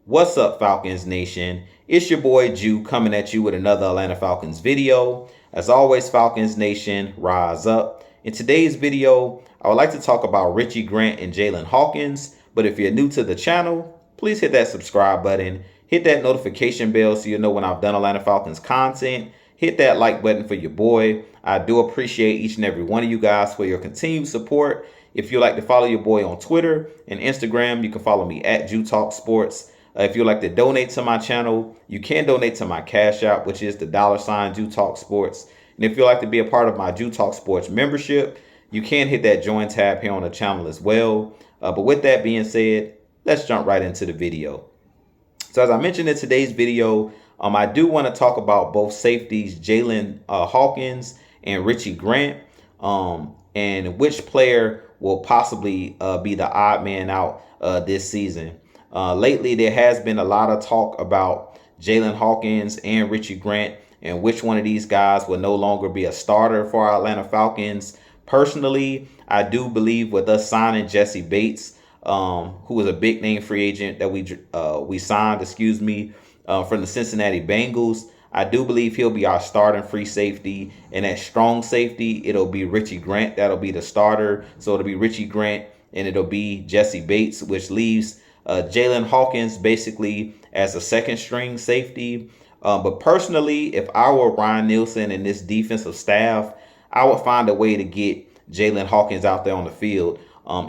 What's up, Falcons Nation? It's your boy Jew coming at you with another Atlanta Falcons video. As always, Falcons Nation, rise up. In today's video, I would like to talk about Richie Grant and Jaylinn Hawkins. But if you're new to the channel, please hit that subscribe button. Hit that notification bell so you know when I've done Atlanta Falcons content. Hit that like button for your boy. I do appreciate each and every one of you guys for your continued support. If you'd like to follow your boy on Twitter and Instagram, you can follow me at Jew Talk Sports. If you'd like to donate to my channel, you can donate to my Cash App, which is the $ Jew Talk Sports. And if you'd like to be a part of my Jew Talk Sports membership, you can hit that join tab here on the channel as well. But with that being said, let's jump right into the video. So as I mentioned in today's video, I do want to talk about both safeties, Jaylinn Hawkins and Richie Grant, and which player will possibly be the odd man out this season. Lately, there has been a lot of talk about Jaylinn Hawkins and Richie Grant and which one of these guys will no longer be a starter for our Atlanta Falcons. Personally, I do believe with us signing Jessie Bates, who was a big name free agent that we signed, from the Cincinnati Bengals. I do believe he'll be our starting free safety, and at strong safety, it'll be Richie Grant. That'll be the starter. So it'll be Richie Grant and it'll be Jessie Bates, which leaves Jaylinn Hawkins basically as a second string safety. But personally, if I were Ryan Nielsen and this defensive staff, I would find a way to get Jaylinn Hawkins out there on the field.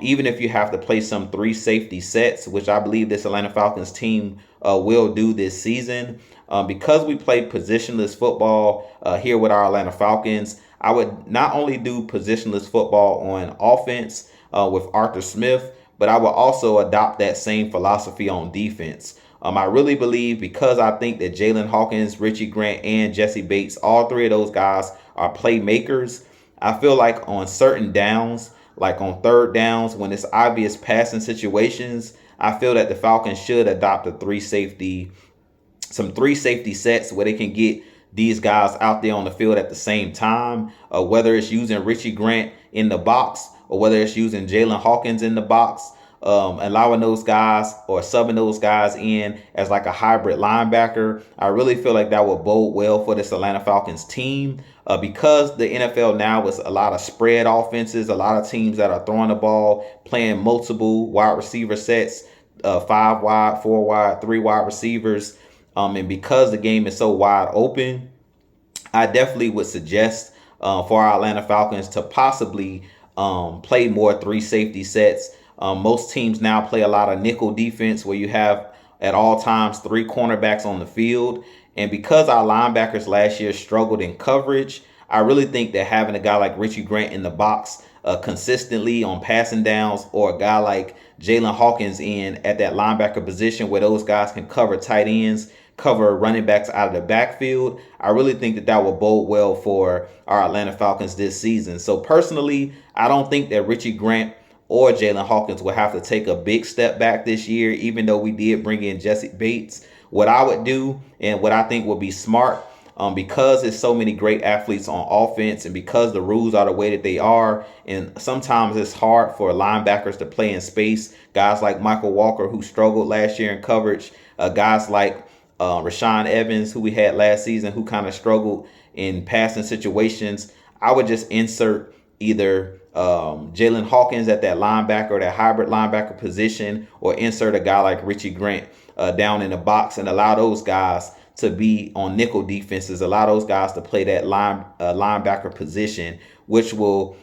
Even if you have to play some 3 safety sets, which I believe this Atlanta Falcons team will do this season. Because we play positionless football here with our Atlanta Falcons, I would not only do positionless football on offense with Arthur Smith, but I will also adopt that same philosophy on defense. I really believe, because I think that Jaylinn Hawkins, Richie Grant, and Jessie Bates, all 3 of those guys are playmakers. I feel like on certain downs, like on third downs, when it's obvious passing situations, I feel that the Falcons should adopt some 3 safety sets where they can get these guys out there on the field at the same time, whether it's using Richie Grant in the box or whether it's using Jaylinn Hawkins in the box, allowing those guys or subbing those guys in as like a hybrid linebacker. I really feel like that would bode well for this Atlanta Falcons team because the NFL now is a lot of spread offenses, a lot of teams that are throwing the ball, playing multiple wide receiver sets, 5 wide, 4 wide, 3 wide receivers. And because the game is so wide open, I definitely would suggest for our Atlanta Falcons to possibly play more 3 safety sets. Most teams now play a lot of nickel defense where you have at all times 3 cornerbacks on the field. And because our linebackers last year struggled in coverage, I really think that having a guy like Richie Grant in the box consistently on passing downs, or a guy like Jaylinn Hawkins in at that linebacker position where those guys can cover tight ends, cover running backs out of the backfield, I really think that that will bode well for our Atlanta Falcons this season. So personally, I don't think that Richie Grant or Jaylinn Hawkins will have to take a big step back this year, even though we did bring in Jessie Bates. What I would do and what I think would be smart, because there's so many great athletes on offense and because the rules are the way that they are, and sometimes it's hard for linebackers to play in space. Guys like Michael Walker, who struggled last year in coverage, guys like Rashaan Evans, who we had last season, who kind of struggled in passing situations. I would just insert either Jaylinn Hawkins at that linebacker or that hybrid linebacker position, or insert a guy like Richie Grant down in the box and allow those guys to be on nickel defenses, allow those guys to play that linebacker position, which will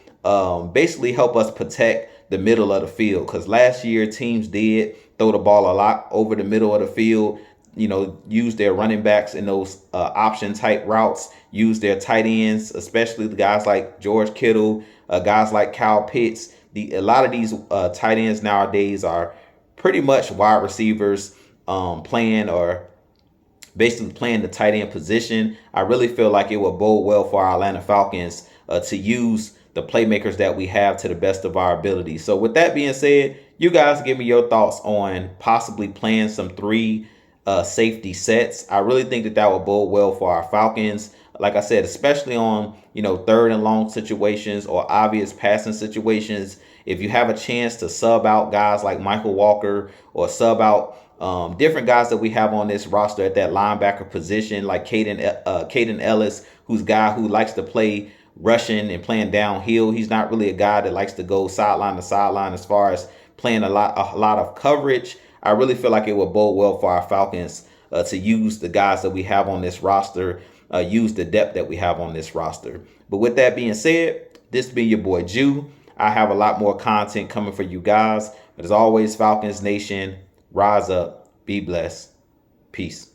basically help us protect the middle of the field. Because last year teams did throw the ball a lot over the middle of the field, use their running backs in those option type routes, use their tight ends, especially the guys like George Kittle, guys like Kyle Pitts. A lot of these tight ends nowadays are pretty much wide receivers playing the tight end position. I really feel like it will bode well for our Atlanta Falcons to use the playmakers that we have to the best of our ability. So with that being said, you guys give me your thoughts on possibly playing some 3 safety sets. I really think that that will bode well for our Falcons. Like I said, especially on, third and long situations or obvious passing situations. If you have a chance to sub out guys like Michael Walker or sub out Different guys that we have on this roster at that linebacker position, like Caden Ellis, who's a guy who likes to play rushing and playing downhill. He's not really a guy that likes to go sideline to sideline as far as playing a lot of coverage. I really feel like it would bode well for our Falcons to use the guys that we have on this roster, use the depth that we have on this roster. But with that being said, this has been your boy Jew. I have a lot more content coming for you guys. But as always, Falcons Nation, rise up, be blessed, peace.